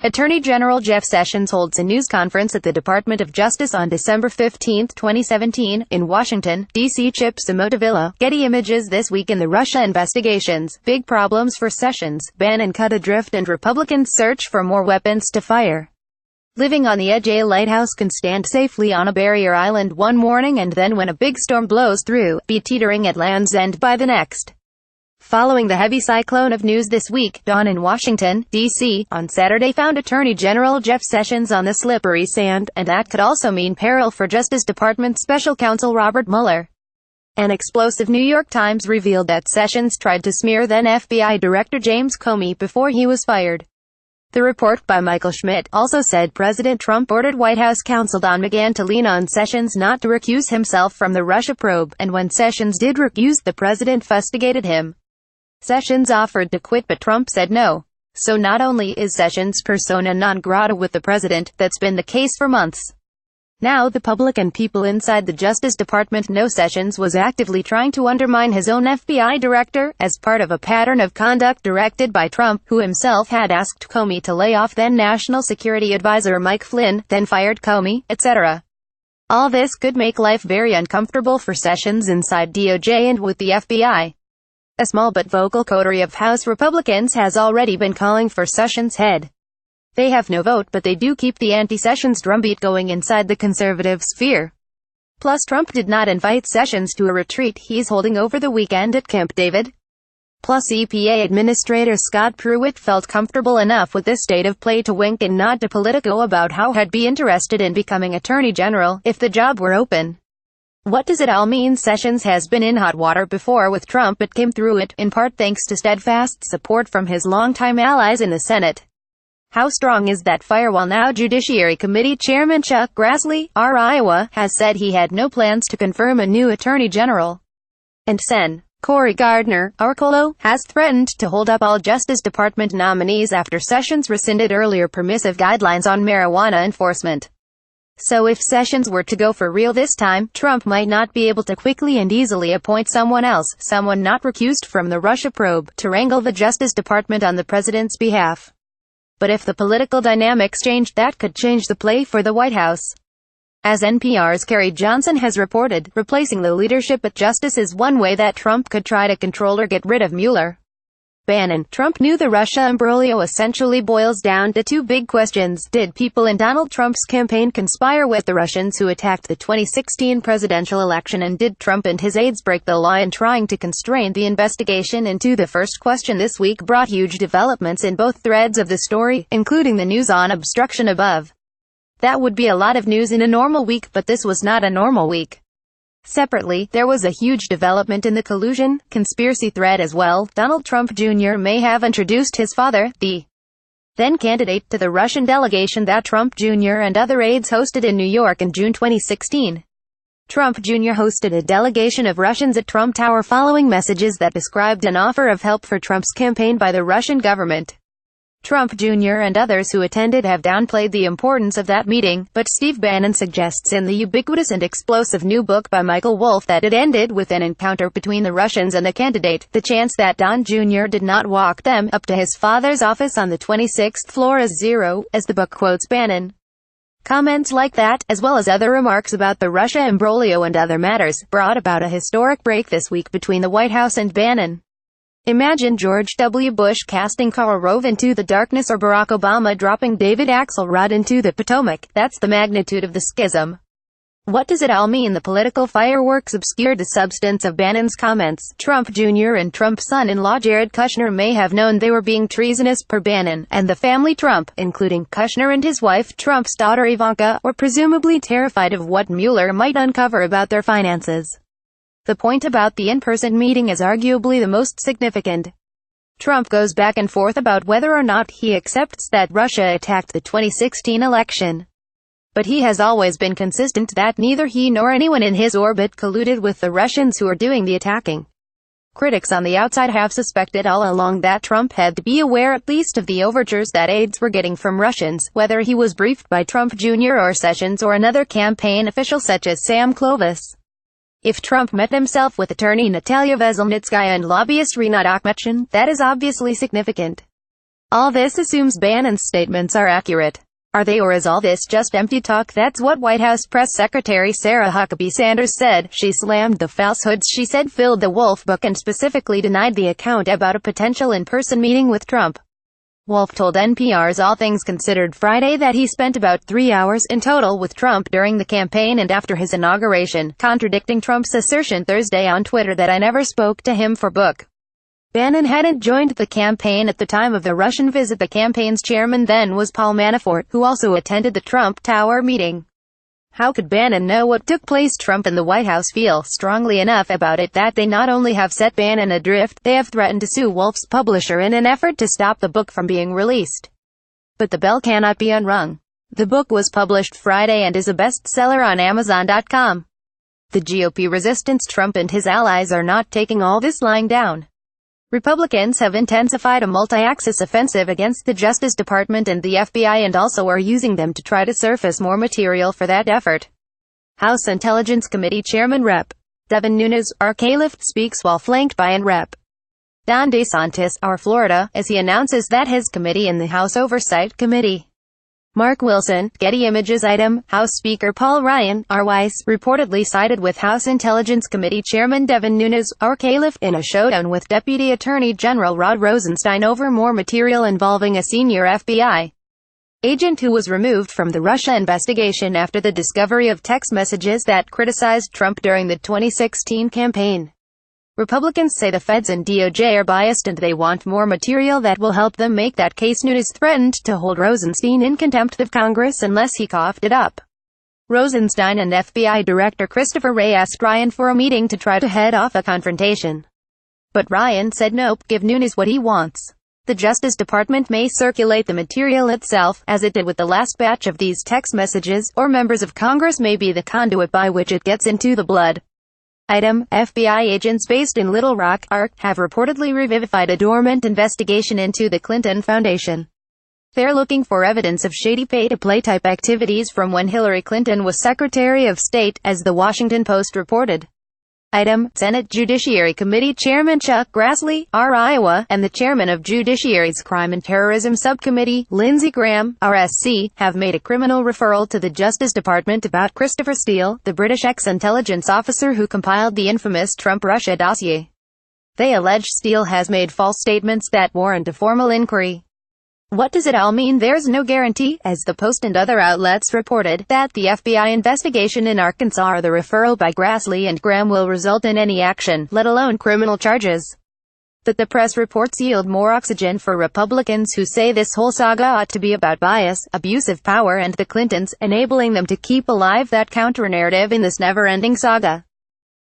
Attorney General Jeff Sessions holds a news conference at the Department of Justice on December 15, 2017, in Washington, D.C. Chip Somodevilla, Getty Images This week in the Russia investigations. Big problems for Sessions. Bannon cut adrift and Republicans search for more weapons to fire. Living on the edge, a lighthouse can stand safely on a barrier island one morning and then when a big storm blows through, be teetering at land's end by the next. Following the heavy cyclone of news this week, dawn in Washington, D.C., on Saturday found Attorney General Jeff Sessions on the slippery sand, and that could also mean peril for Justice Department Special Counsel Robert Mueller. An explosive New York Times revealed that Sessions tried to smear then FBI Director James Comey before he was fired. The report by Michael Schmidt also said President Trump ordered White House counsel Don McGahn to lean on Sessions not to recuse himself from the Russia probe, and when Sessions did recuse, the president fustigated him. Sessions offered to quit but Trump said no. So not only is Sessions persona non grata with the president, that's been the case for months. Now the public and people inside the Justice Department know Sessions was actively trying to undermine his own FBI director, as part of a pattern of conduct directed by Trump, who himself had asked Comey to lay off then National Security Advisor Mike Flynn, then fired Comey, etc. All this could make life very uncomfortable for Sessions inside DOJ and with the FBI. A small but vocal coterie of House Republicans has already been calling for Sessions' head. They have no vote, but they do keep the anti-Sessions drumbeat going inside the conservative sphere. Plus, Trump did not invite Sessions to a retreat he's holding over the weekend at Camp David. Plus, EPA Administrator Scott Pruitt felt comfortable enough with this state of play to wink and nod to Politico about how he'd be interested in becoming Attorney General, if the job were open. What does it all mean? Sessions has been in hot water before with Trump but came through it, in part thanks to steadfast support from his longtime allies in the Senate. How strong is that firewall now? Judiciary Committee Chairman Chuck Grassley, R. Iowa, has said he had no plans to confirm a new Attorney General. And Sen. Cory Gardner, Arcolo, has threatened to hold up all Justice Department nominees after Sessions rescinded earlier permissive guidelines on marijuana enforcement. So if Sessions were to go for real this time, Trump might not be able to quickly and easily appoint someone else, someone not recused from the Russia probe, to wrangle the Justice Department on the president's behalf. But if the political dynamics changed, that could change the play for the White House. As NPR's Carrie Johnson has reported, replacing the leadership at Justice is one way that Trump could try to control or get rid of Mueller. Bannon. Trump knew the Russia imbroglio essentially boils down to two big questions. Did people in Donald Trump's campaign conspire with the Russians who attacked the 2016 presidential election, and did Trump and his aides break the law in trying to constrain the investigation into the first question? This week brought huge developments in both threads of the story, including the news on obstruction above. That would be a lot of news in a normal week, but this was not a normal week. Separately, there was a huge development in the collusion, conspiracy thread as well. Donald Trump Jr. may have introduced his father, the then candidate, to the Russian delegation that Trump Jr. and other aides hosted in New York in June 2016. Trump Jr. hosted a delegation of Russians at Trump Tower following messages that described an offer of help for Trump's campaign by the Russian government. Trump Jr. and others who attended have downplayed the importance of that meeting, but Steve Bannon suggests in the ubiquitous and explosive new book by Michael Wolff that it ended with an encounter between the Russians and the candidate. The chance that Don Jr. did not walk them up to his father's office on the 26th floor is zero, as the book quotes Bannon. Comments like that, as well as other remarks about the Russia imbroglio and other matters, brought about a historic break this week between the White House and Bannon. Imagine George W. Bush casting Karl Rove into the darkness, or Barack Obama dropping David Axelrod into the Potomac. That's the magnitude of the schism. What does it all mean? The political fireworks obscured the substance of Bannon's comments. Trump Jr. and Trump's son-in-law Jared Kushner may have known they were being treasonous per Bannon, and the family Trump, including Kushner and his wife, Trump's daughter Ivanka, were presumably terrified of what Mueller might uncover about their finances. The point about the in-person meeting is arguably the most significant. Trump goes back and forth about whether or not he accepts that Russia attacked the 2016 election. But he has always been consistent that neither he nor anyone in his orbit colluded with the Russians who are doing the attacking. Critics on the outside have suspected all along that Trump had to be aware at least of the overtures that aides were getting from Russians, whether he was briefed by Trump Jr. or Sessions or another campaign official such as Sam Clovis. If Trump met himself with attorney Natalia Veselnitskaya and lobbyist Rinat Akhmetshin, that is obviously significant. All this assumes Bannon's statements are accurate. Are they, or is all this just empty talk? That's what White House Press Secretary Sarah Huckabee Sanders said. She slammed the falsehoods she said filled the Wolf book and specifically denied the account about a potential in-person meeting with Trump. Wolf told NPR's All Things Considered Friday that he spent about 3 hours in total with Trump during the campaign and after his inauguration, contradicting Trump's assertion Thursday on Twitter that I never spoke to him for book. Bannon hadn't joined the campaign at the time of the Russian visit. The campaign's chairman then was Paul Manafort, who also attended the Trump Tower meeting. How could Bannon know what took place? Trump and the White House feel strongly enough about it that they not only have set Bannon adrift, they have threatened to sue Wolf's publisher in an effort to stop the book from being released. But the bell cannot be unrung. The book was published Friday and is a bestseller on Amazon.com. The GOP resistance Trump and his allies are not taking all this lying down. Republicans have intensified a multi-axis offensive against the Justice Department and the FBI and also are using them to try to surface more material for that effort. House Intelligence Committee Chairman Rep. Devin Nunes, R. Califf, speaks while flanked by Rep. Ron DeSantis, R. Florida, as he announces that his committee in the House Oversight Committee. Mark Wilson, Getty Images item, House Speaker Paul Ryan, R. Weiss, reportedly sided with House Intelligence Committee Chairman Devin Nunes, R. Califf, in a showdown with Deputy Attorney General Rod Rosenstein over more material involving a senior FBI agent who was removed from the Russia investigation after the discovery of text messages that criticized Trump during the 2016 campaign. Republicans say the feds and DOJ are biased and they want more material that will help them make that case. Nunes threatened to hold Rosenstein in contempt of Congress unless he coughed it up. Rosenstein and FBI Director Christopher Wray asked Ryan for a meeting to try to head off a confrontation. But Ryan said nope, give Nunes what he wants. The Justice Department may circulate the material itself, as it did with the last batch of these text messages, or members of Congress may be the conduit by which it gets into the blood. Item, FBI agents based in Little Rock, Ark, have reportedly revivified a dormant investigation into the Clinton Foundation. They're looking for evidence of shady pay-to-play type activities from when Hillary Clinton was Secretary of State, as the Washington Post reported. Item, Senate Judiciary Committee Chairman Chuck Grassley, R. Iowa, and the Chairman of Judiciary's Crime and Terrorism Subcommittee, Lindsey Graham, RSC, have made a criminal referral to the Justice Department about Christopher Steele, the British ex-intelligence officer who compiled the infamous Trump-Russia dossier. They allege Steele has made false statements that warrant a formal inquiry. What does it all mean? There's no guarantee, as the Post and other outlets reported, that the FBI investigation in Arkansas or the referral by Grassley and Graham will result in any action, let alone criminal charges. But the press reports yield more oxygen for Republicans who say this whole saga ought to be about bias, abuse of power and the Clintons, enabling them to keep alive that counter-narrative in this never-ending saga.